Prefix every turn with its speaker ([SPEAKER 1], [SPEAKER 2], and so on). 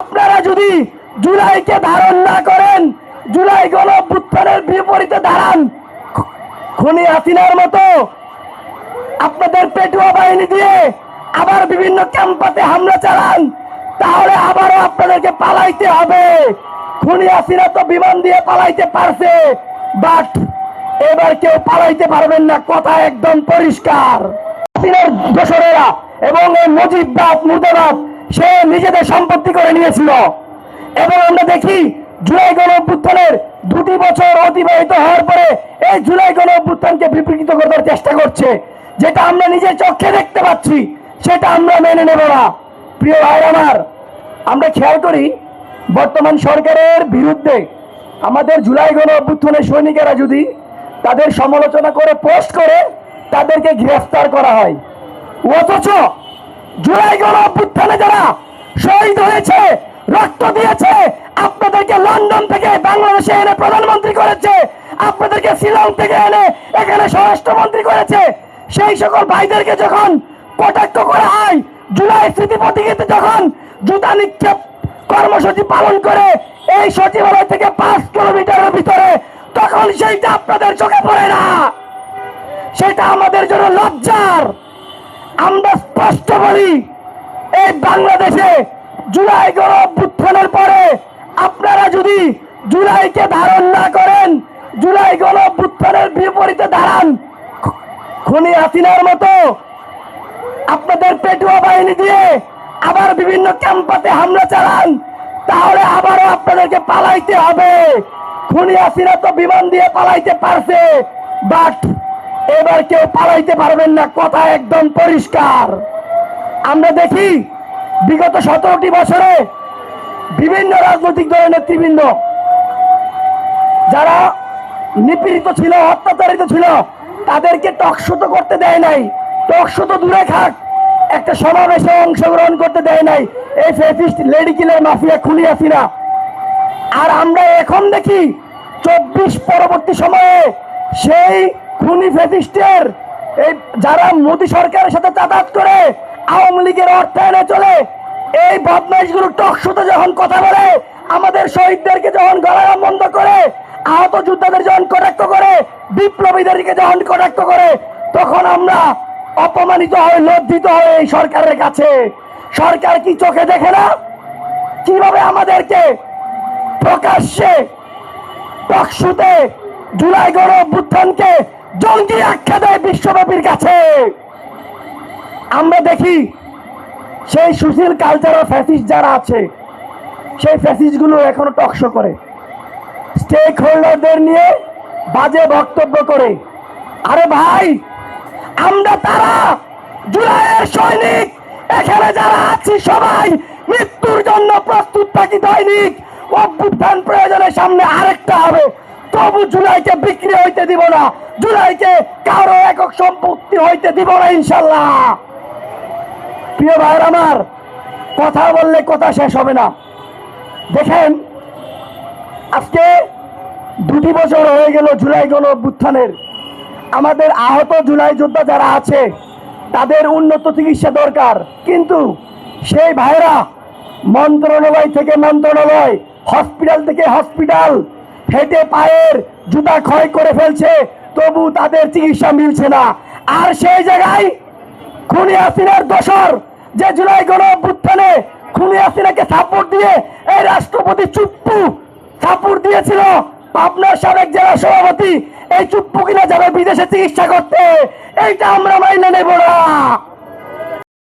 [SPEAKER 1] আপনারা যদি জুলাইকে ধারণ না করেন, জুলাই গণঅভ্যুত্থানের বিপরীতে দাঁড়ান, খুনি হাসিনার মতো আপনাদের পেটুয়া বাহিনী দিয়ে আবার বিভিন্ন ক্যাম্পাসে হামলা চালান, তাহলে আবারও আপনাদেরকে পালাইতে হবে। খুনি হাসিনা তো বিমান দিয়ে পালাইতে পারছে, বাট এবার কেউ পালাইতে পারবেন না, কথা একদম পরিষ্কার। হাসিনার দোসরেরা এবং এই মুজিববাদ মুর্দাবাদ সে নিজেদের সম্পত্তি করে নিয়েছিল। এবং আমরা দেখি জুলাই গণঅভ্যুত্থানের 2টি বছর অতিবাহিত হওয়ার পরে এই জুলাই গণঅভ্যুত্থানকে বিকৃত করার চেষ্টা করছে, যেটা আমরা নিজের চোখে দেখতে পাচ্ছি, সেটা আমরা মেনে নেব না। প্রিয় ভাই আমার, আমরা খেয়াল করি বর্তমান সরকারের বিরুদ্ধে আমাদের জুলাই গণঅভ্যুত্থানের সৈনিকেরা যদি তাদের সমালোচনা করে পোস্ট করে, তাদেরকে গ্রেফতার করা হয়। অথচ জুলাই গণঅভ্যুত্থানে যারা শহীদ হয়েছে, রক্ত দিয়েছে, আপনাদেরকে লন্ডন থেকে বাংলাদেশে এনে প্রধানমন্ত্রী করেছে, আপনাদেরকে শিলং থেকে এনে এখানে স্বরাষ্ট্রমন্ত্রী করেছে, সেই সকল ভাইদেরকে যখন কটাক্ষ করা হয়, জুলাই স্মৃতি প্রতীকীতে যখন জুতা নিক্ষেপ কর্মসূচি পালন করে এই সচিবালয় থেকে 5 কিলোমিটারের ভিতরে, তখন সেইটা আপনাদের চোখে পড়ে না। সেটা আমাদের জন্য লজ্জার। আমরা স্পষ্ট বলি, এই বাংলাদেশে জুলাই গণঅভ্যুত্থানের পরে আপনারা যদি জুলাইকে ধারণ না করেন, জুলাই গণঅভ্যুত্থানের বিপরীতে দাঁড়ান, খুনি হাসিনার মতো আপনাদের পেটুয়া বাহিনী দিয়ে আবার বিভিন্ন ক্যাম্পাসে হামলা চালান, তাহলে আবারও আপনাদেরকে পালাইতে হবে। খুনি হাসিনা তো বিমান দিয়ে পালাইতে পারছে, বাট এবার কেউ পালাইতে পারবেন না, কথা একদম পরিষ্কার। আমরা দেখি বিগত 17টি বছরে বিভিন্ন রাজনৈতিক দলের নেতৃবৃন্দ যারা নিপীড়িত ছিল, অত্যাচারিত ছিল, তাদেরকে টকশো তো করতে দেয় নাই। টকশো তো দূরে থাক, একটা সমাবেশে অংশগ্রহণ করতে দেয় নাই এই ফ্যাসিস্ট লেডি কিলার মাফিয়া খুনি হাসিনা। আর আমরা এখন দেখি 24 পরবর্তী সময়ে সেই খুনি ফ্যাসিস্টের এই যারা মোদী সরকারের সাথে যাতায়াত করে, আওয়ামী লীগের অর্থায়নে চলে, এই বদমাইশগুলো টকশোতে যখন কথা বলে, আমাদের শহীদদেরকে যখন গলায় বন্ধ করে, আহত যোদ্ধাদের যখন কটাক্ষ করে, বিপ্লবীদেরকে যখন কটাক্ষ করে, তখন আমরা অপমানিত হয়ে লজ্জিত হয়ে এই সরকারের কাছে। সরকার কি চোখে দেখে না কিভাবে আমাদেরকে প্রকাশ্যে টকশোতে জুলাই গণঅভ্যুত্থানকে জঙ্গি আখ্যা দেয় বিশ্বব্যাপীর কাছে? আমরা দেখি সেই সুশীল কালচারাল ফ্যাসিস্ট যারা আছে, সেই ফ্যাসিস্টগুলো এখনো টকশো করে, স্টেক হোল্ডারদের নিয়ে বাজে বক্তব্য করে। আরে ভাই, আমরা তারা জুলাইয়ের সৈনিক, এখানে যারা আছি সবাই মৃত্যুর জন্য প্রস্তুত থাকি দৈনিক। অভ্যুত্থান প্রয়োজনের সামনে আরেকটা হবে, তবু জুলাইকে বিক্রি হইতে দিব না, জুলাইকে কারো একক সম্পত্তি হইতে দিব না ইনশাল্লাহ। প্রিয় ভাইয়ের আমার, কথা বললে কথা শেষ হবে না। দেখেন, আজকে 2টি বছর হয়ে গেল জুলাই গণঅভ্যুত্থানের। আমাদের আহত জুলাই যোদ্ধা যারা আছে, তাদের উন্নত চিকিৎসা দরকার, কিন্তু সেই ভাইরা মন্ত্রণালয় থেকে মন্ত্রণালয়, হসপিটাল থেকে হসপিটাল, হেঁটে পায়ের জুতা ক্ষয় করে ফেলছে, তবু তাদের চিকিৎসা মিলছে না। আর সেই জায়গায় খুনি হাসিনার দোসর যে জুলাই গণঅভ্যুত্থানে খুনি হাসিনাকে সাপোর্ট দিয়ে এই রাষ্ট্রপতি চুপ্পু সাপোর্ট দিয়েছিল, পাবনার সাবেক জেলা সভাপতি, এই চুপ্পু কিনা যাবে বিদেশে চিকিৎসা করতে, এইটা আমরা মাইনে নেব না।